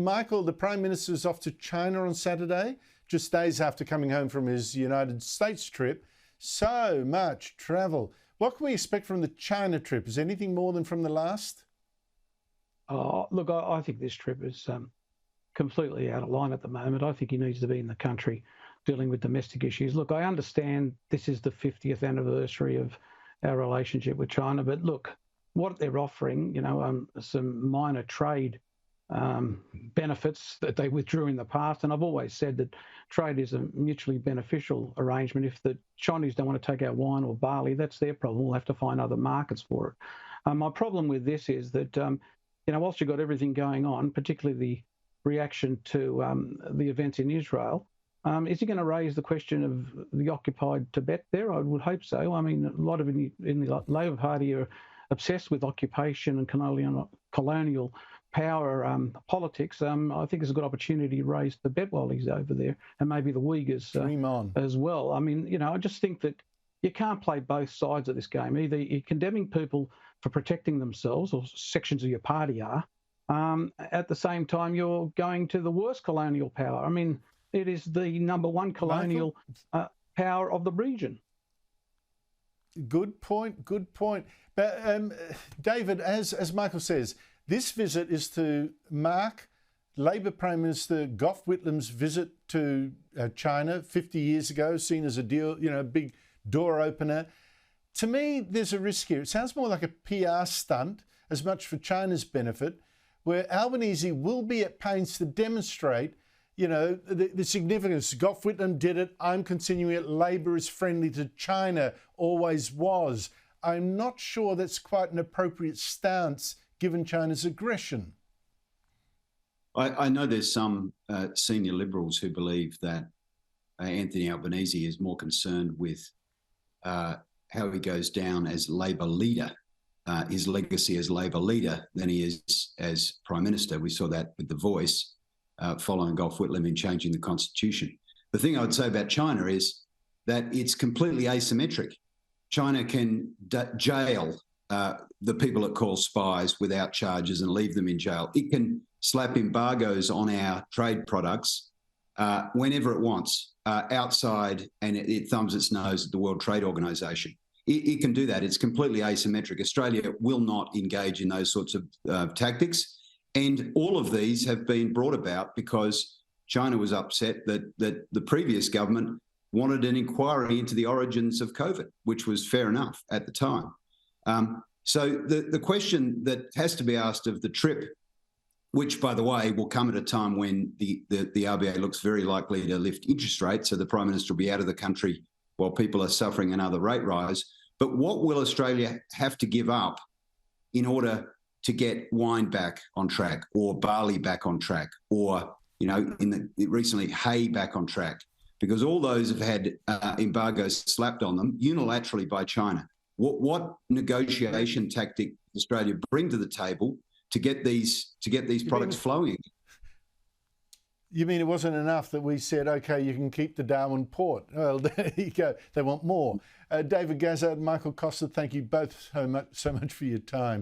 Michael, the Prime Minister is off to China on Saturday, just days after coming home from his United States trip. So much travel. What can we expect from the China trip? Is anything more than from the last? Oh, look, I think this trip is completely out of line at the moment. I think he needs to be in the country dealing with domestic issues. Look, I understand this is the 50th anniversary of our relationship with China, but look, what they're offering, some minor trade benefits that they withdrew in the past. And I've always said that trade is a mutually beneficial arrangement. If the Chinese don't want to take our wine or barley, that's their problem. We'll have to find other markets for it. My problem with this is that, whilst you've got everything going on, particularly the reaction to the events in Israel, is he going to raise the question of the occupied Tibet there? I would hope so. I mean, a lot of in the Labor Party are obsessed with occupation and colonial power politics. I think it's a good opportunity to raise Tibet while he's over there, and maybe the Uyghurs as well. I mean, I just think that you can't play both sides of this game. Either you're condemning people for protecting themselves, or sections of your party are. At the same time, you're going to the worst colonial power. I mean, it is the number one colonial power of the region. Good point. Good point. But David, as Michael says, this visit is to mark Labor Prime Minister Gough Whitlam's visit to China 50 years ago, seen as a deal, big door opener. To me, there's a risk here. It sounds more like a PR stunt, as much for China's benefit, where Albanese will be at pains to demonstrate, the significance. Gough Whitlam did it. I'm continuing it. Labor is friendly to China, always was. I'm not sure that's quite an appropriate stance given China's aggression. I know there's some senior Liberals who believe that Anthony Albanese is more concerned with how he goes down as Labor leader, his legacy as Labor leader, than he is as Prime Minister. We saw that with The Voice following Gough Whitlam in changing the Constitution. The thing I would say about China is that it's completely asymmetric. China can jail the people it calls spies without charges and leave them in jail. It can slap embargoes on our trade products whenever it wants, outside, and it thumbs its nose at the World Trade Organization. It can do that. It's completely asymmetric. Australia will not engage in those sorts of tactics. And all of these have been brought about because China was upset that the previous government wanted an inquiry into the origins of COVID, which was fair enough at the time. So the question that has to be asked of the trip, which, by the way, will come at a time when the RBA looks very likely to lift interest rates, so the Prime Minister will be out of the country while people are suffering another rate rise. But what will Australia have to give up in order to get wine back on track, or barley back on track, or, recently hay back on track? Because all those have had embargoes slapped on them unilaterally by China. What negotiation tactic does Australia bring to the table to get these products flowing? You mean it wasn't enough that we said, OK, you can keep the Darwin port? Well, there you go. They want more. David Gazzard and Michael Costa, thank you both so much for your time.